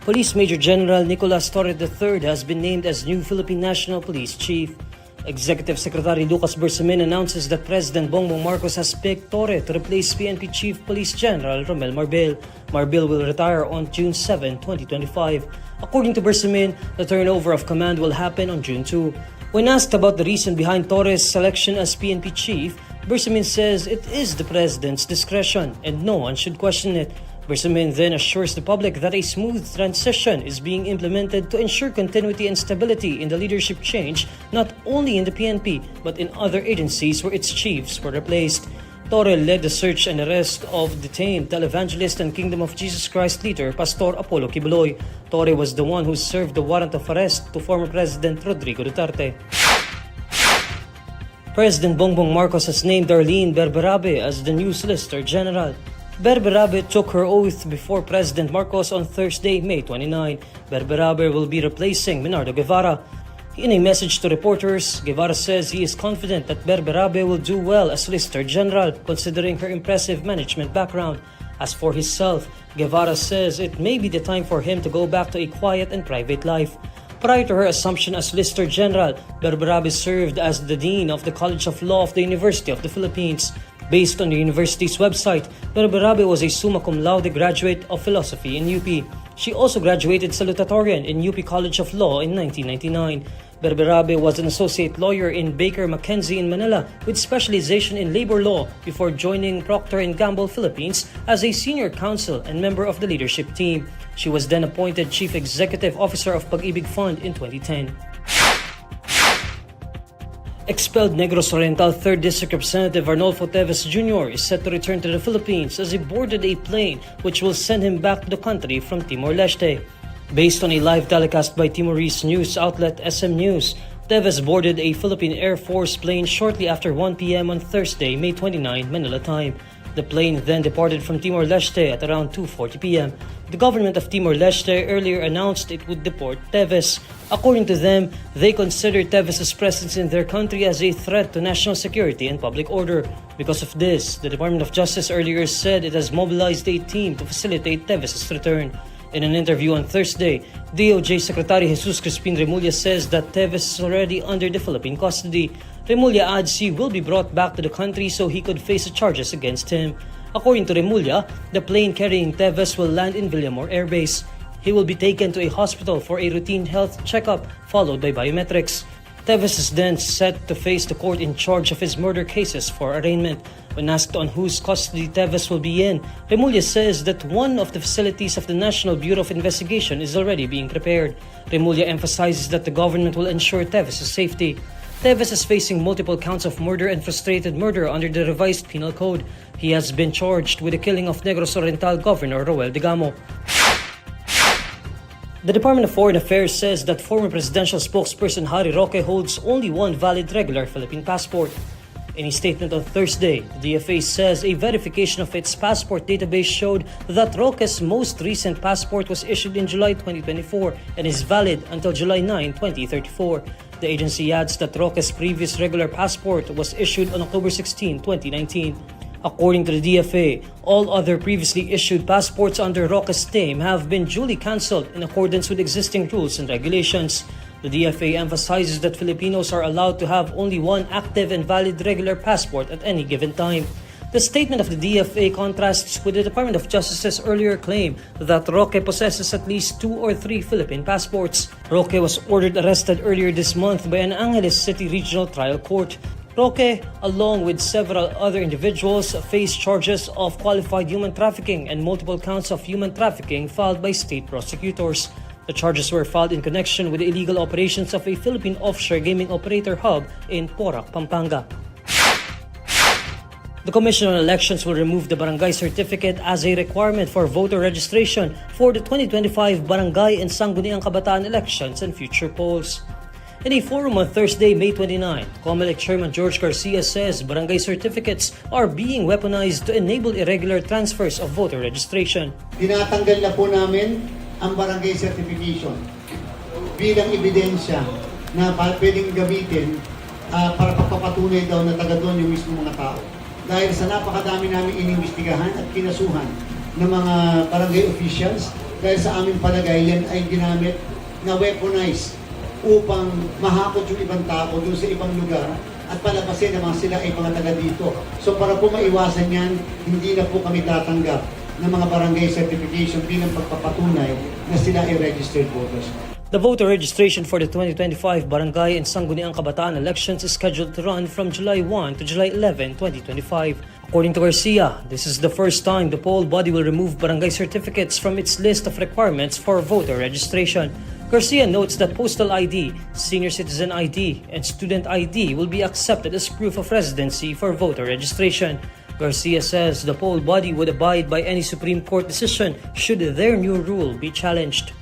Police Major General Nicolas Torre III has been named as new Philippine National Police Chief. Executive Secretary Lucas Bersamin announces that President Bongbong Marcos has picked Torre to replace PNP Chief Police General Romel Marbil. Marbil will retire on June 7, 2025. According to Bersamin, the turnover of command will happen on June 2. When asked about the reason behind Torre's selection as PNP Chief, Bersamin says it is the President's discretion and no one should question it. Bersamin then assures the public that a smooth transition is being implemented to ensure continuity and stability in the leadership change not only in the PNP but in other agencies where its chiefs were replaced. Torre led the search and arrest of detained televangelist and Kingdom of Jesus Christ leader Pastor Apollo Kibuloy. Torre was the one who served the warrant of arrest to former President Rodrigo Duterte. President Bongbong Marcos has named Darlene Berberabe as the new Solicitor General. Berberabe took her oath before President Marcos on Thursday, May 29. Berberabe will be replacing Menardo Guevarra. In a message to reporters, Guevarra says he is confident that Berberabe will do well as Solicitor General, considering her impressive management background. As for himself, Guevarra says it may be the time for him to go back to a quiet and private life. Prior to her assumption as Solicitor General, Berberabe served as the Dean of the College of Law of the University of the Philippines. Based on the university's website, Berberabe was a summa cum laude graduate of philosophy in UP. She also graduated salutatorian in UP College of Law in 1999. Berberabe was an associate lawyer in Baker McKenzie in Manila with specialization in labor law before joining Procter & Gamble Philippines as a senior counsel and member of the leadership team. She was then appointed Chief Executive Officer of Pag-ibig Fund in 2010. Expelled Negros Oriental 3rd District Representative Arnold Teis Jr. is set to return to the Philippines as he boarded a plane which will send him back to the country from Timor Leste. Based on a live telecast by Timorese news outlet SM News, Teves boarded a Philippine Air Force plane shortly after 1 p.m. on Thursday, May 29, Manila time. The plane then departed from Timor Leste at around 2:40 p.m. The government of Timor Leste earlier announced it would deport Teves. According to them, they consider Teves' presence in their country as a threat to national security and public order. Because of this, the Department of Justice earlier said it has mobilized a team to facilitate Teves' return. In an interview on Thursday, DOJ Secretary Jesus Crispin Remulla says that Teves is already under the Philippine custody. Remulla adds he will be brought back to the country so he could face charges against him. According to Remulla, the plane carrying Teves will land in Villamor Air Base. He will be taken to a hospital for a routine health checkup followed by biometrics. Teves is then set to face the court in charge of his murder cases for arraignment. When asked on whose custody Teves will be in, Remulla says that one of the facilities of the National Bureau of Investigation is already being prepared. Remulla emphasizes that the government will ensure Teves' safety. Teves is facing multiple counts of murder and frustrated murder under the revised penal code. He has been charged with the killing of Negros Oriental Governor Roel Digamo. The Department of Foreign Affairs says that former presidential spokesperson Harry Roque holds only one valid regular Philippine passport. In a statement on Thursday, the DFA says a verification of its passport database showed that Roque's most recent passport was issued in July 2024 and is valid until July 9, 2034. The agency adds that Roque's previous regular passport was issued on October 16, 2019. According to the DFA, all other previously issued passports under Roque's name have been duly cancelled in accordance with existing rules and regulations. The DFA emphasizes that Filipinos are allowed to have only one active and valid regular passport at any given time. The statement of the DFA contrasts with the Department of Justice's earlier claim that Roque possesses at least 2 or 3 Philippine passports. Roque was ordered arrested earlier this month by an Angeles City Regional Trial Court. Roque, along with several other individuals, face charges of qualified human trafficking and multiple counts of human trafficking filed by state prosecutors. The charges were filed in connection with the illegal operations of a Philippine offshore gaming operator hub in Porac, Pampanga. The Commission on Elections will remove the barangay certificate as a requirement for voter registration for the 2025 barangay and Sangguniang Kabataan elections and future polls. In a forum on Thursday, May 29, Comelec Chairman George Garcia says barangay certificates are being weaponized to enable irregular transfers of voter registration. Tinatanggal na po namin ang barangay certification bilang ebidensya na pwedeng gamitin para pagpapatunay daw na taga doon yung mismo mga tao. Dahil sa napakadami namin inimbestigahan at kinasuhan ng mga barangay officials Dahil sa aming palagay, yan ay ginamit na weaponized upang mahakot yung ibang tao doon sa ibang lugar at palabasin na sila ay mga taga dito. So para po maiwasan yan, hindi na po kami tatanggap ng mga barangay certification bilang pagpapatunay na sila ay registered voters. The voter registration for the 2025 Barangay and Sangguniang Kabataan elections is scheduled to run from July 1 to July 11, 2025. According to Garcia, this is the first time the poll body will remove barangay certificates from its list of requirements for voter registration. Garcia notes that postal ID, senior citizen ID, and student ID will be accepted as proof of residency for voter registration. Garcia says the poll body would abide by any Supreme Court decision should their new rule be challenged.